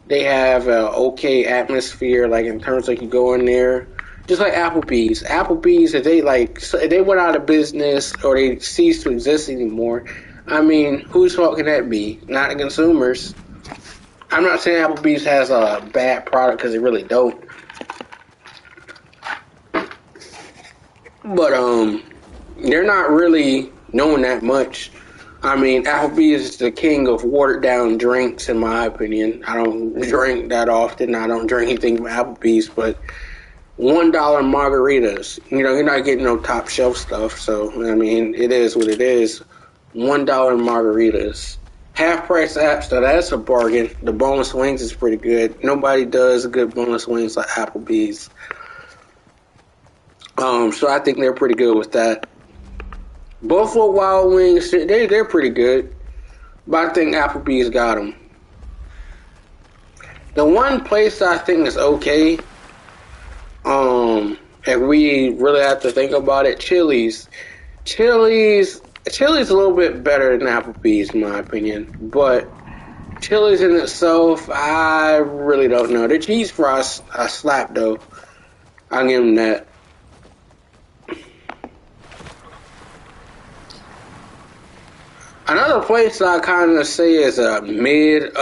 They have an okay atmosphere, like in terms like you go in there. Just like Applebee's. Applebee's, if they went out of business or they ceased to exist anymore, I mean, whose fault can that be? Not the consumers. I'm not saying Applebee's has a bad product because they really don't. But, they're not really known that much. I mean, Applebee's is the king of watered down drinks, in my opinion. I don't drink that often. I don't drink anything from Applebee's, but $1 margaritas. You're not getting no top shelf stuff. So, I mean, it is what it is. $1 margaritas. Half price apps, so that's a bargain. The boneless wings is pretty good. Nobody does good boneless wings like Applebee's. So I think they're pretty good with that. Buffalo Wild Wings, they're pretty good. But I think Applebee's got them. The one place I think is okay, if we really have to think about it, Chili's. Chili's a little bit better than Applebee's, in my opinion. But Chili's in itself, I really don't know. The cheese fries, I slap though. I'll give them that. Another place I kind of say is a mid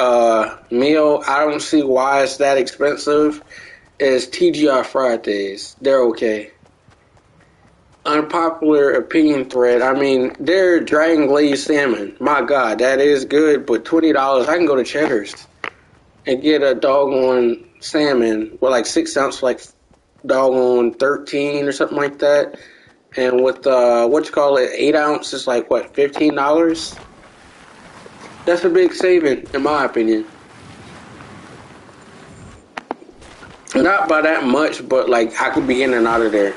meal. I don't see why it's that expensive. Is TGI Fridays. They're okay. unpopular opinion thread. I mean, their dragon glazed salmon. My God, that is good, but $20, I can go to Cheddar's and get a doggone salmon with like 6 ounce, like doggone 13 or something like that. And with what you call it, 8 ounce is like what, $15? That's a big saving, in my opinion. Not by that much, but like I could be in and out of there.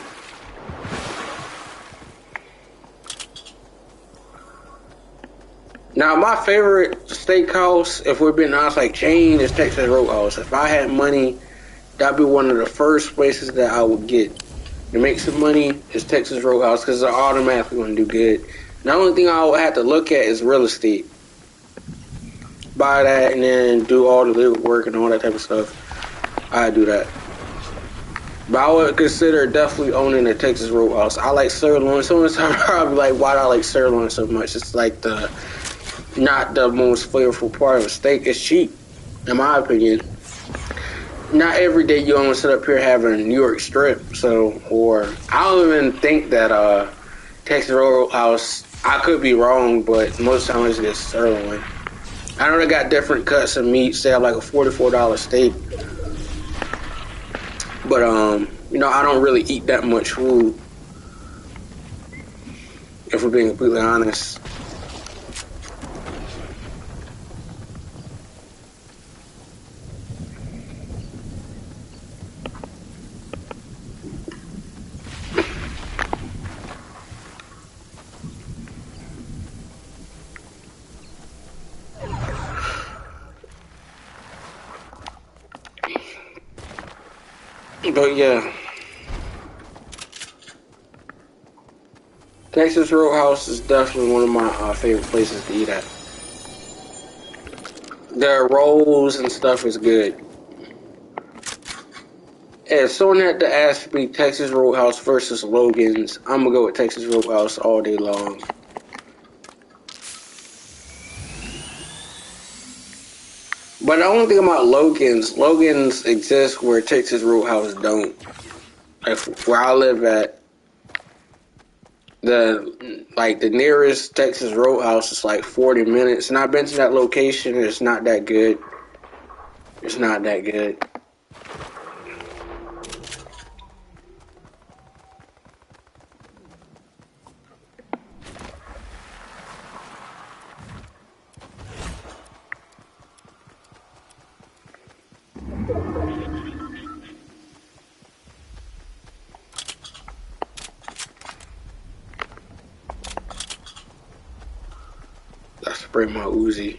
Now, my favorite steakhouse, if we're being honest, like chain, is Texas Roadhouse. If I had money, that'd be one of the first places that I would get to make some money is Texas Roadhouse because they're automatically going to do good. The only thing I would have to look at is real estate. Buy that and then do all the legal work and all that type of stuff. I'd do that. But I would consider definitely owning a Texas Roadhouse. I like sirloin. Someone's probably like, why do I like sirloin so much? It's like not the most flavorful part of a steak. It's cheap, in my opinion. Not every day you want to sit up here having a New York strip. Or I don't even think that Texas Roadhouse, I could be wrong, but most times it's sirloin. I know they got different cuts of meat. They have like a $44 steak. But, I don't really eat that much food, if we're being completely honest. But yeah, Texas Roadhouse is definitely one of my favorite places to eat at. Their rolls and stuff is good. If someone had to ask me Texas Roadhouse versus Logan's, I'm gonna go with Texas Roadhouse all day long. But the only thing about Logan's exists where Texas Roadhouse don't. Like where I live at, the nearest Texas Roadhouse is like 40 minutes, and I've been to that location. And it's not that good. It's not that good. I spray my Uzi.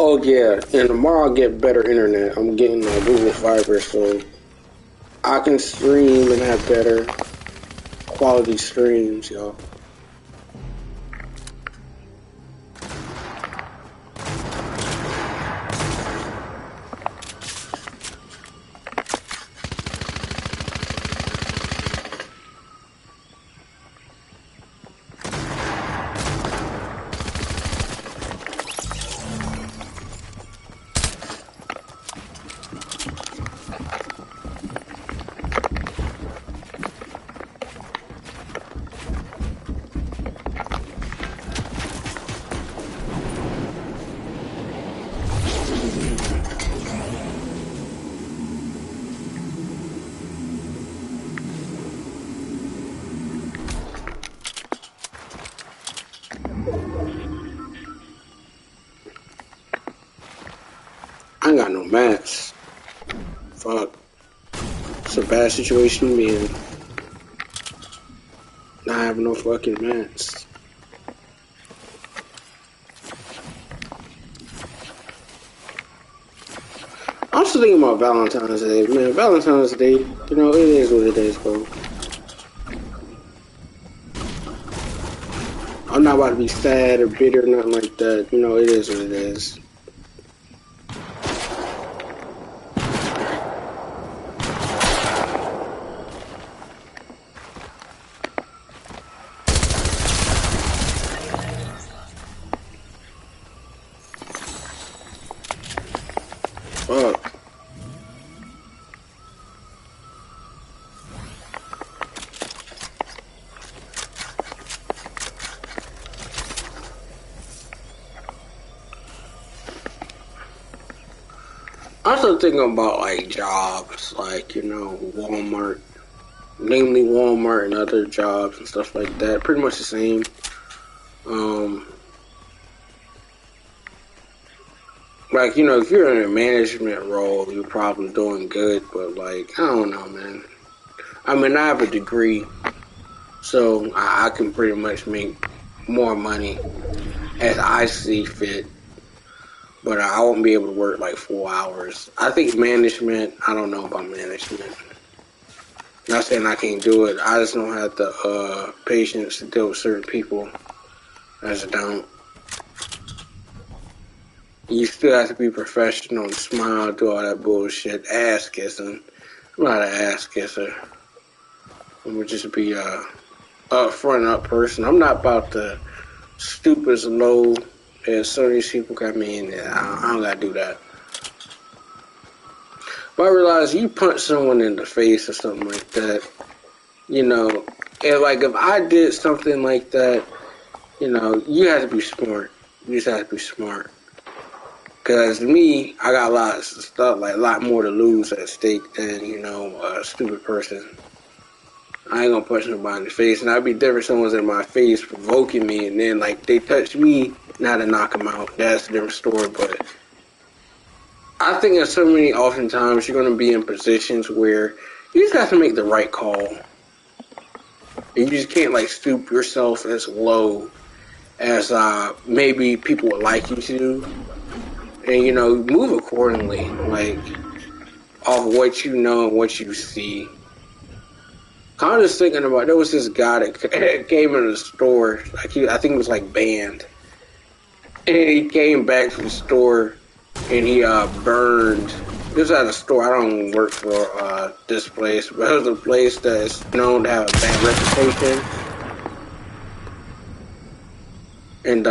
Oh yeah, and tomorrow I'll get better internet. I'm getting Google Fiber, so I can stream and have better quality streams, y'all. I ain't got no mats. Fuck. It's a bad situation to be in. Not having no fucking mats. I'm still thinking about Valentine's Day. Man, Valentine's Day, you know, it is what it is, bro. I'm not about to be sad or bitter or nothing like that. You know, it is what it is. Fuck. I'm still thinking about like jobs, like, you know, Walmart, namely Walmart and other jobs and stuff like that. Pretty much the same. Like, you know, if you're in a management role, you're probably doing good, but like, I don't know, man. I mean, I have a degree, so I can pretty much make more money as I see fit, but I won't be able to work like 4 hours. I think management, I don't know about management. Not saying I can't do it. I just don't have the patience to deal with certain people. I just don't. You still have to be professional and smile, do all that bullshit. Ass kissing. I'm not an ass kisser. I'm gonna just be upfront up person. I'm not about the stupid low as some of these people got me in there. I don't gotta do that. But I realize you punch someone in the face or something like that, you know, and like if I did something like that, you know, you have to be smart. You just have to be smart. Cause me, I got a lot of stuff, like a lot more to lose at stake than, you know, a stupid person. I ain't gonna punch nobody in the face, and I'd be different if someone's in my face provoking me, and then like they touch me, not to knock them out. That's a different story. But I think there's so many oftentimes you're gonna be in positions where you just have to make the right call. You just can't like stoop yourself as low as maybe people would like you to. And, you know, move accordingly, like, off what you know and what you see. I was just thinking about, there was this guy that came into the store, like I think it was like banned. And he came back to the store and he burned. This was at a store, I don't work for this place, but it was a place that's known to have a bad reputation. And,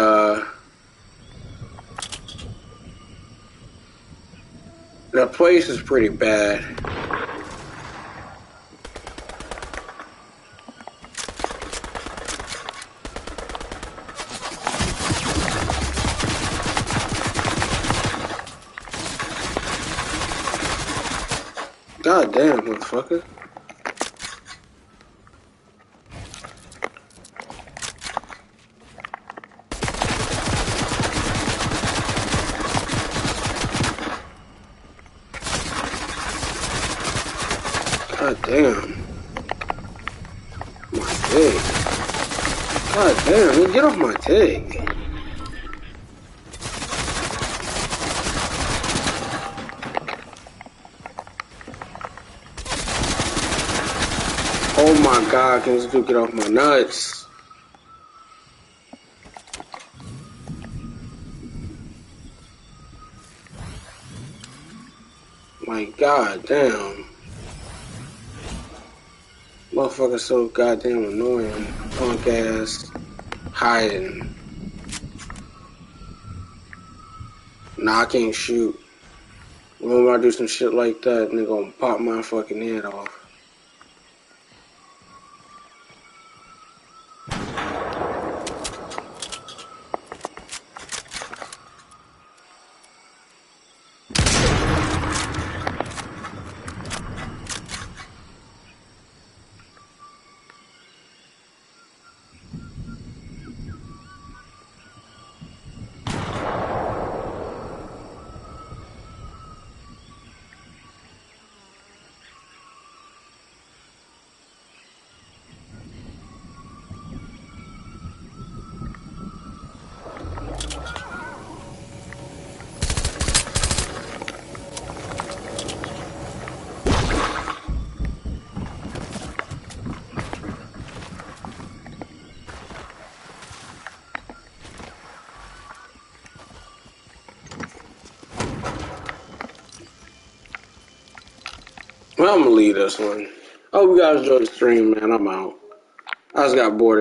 the place is pretty bad. God damn, motherfucker. God damn. My dick. God damn, man, get off my dick. my god, can this dude get off my nuts? My god damn. Motherfucker so goddamn annoying. Punk ass. Hiding. Nah, I can't shoot. When I do some shit like that, nigga gonna pop my fucking head off. Well, I'm gonna leave this one. I hope you guys enjoyed the stream, man. I'm out. I just got bored of that.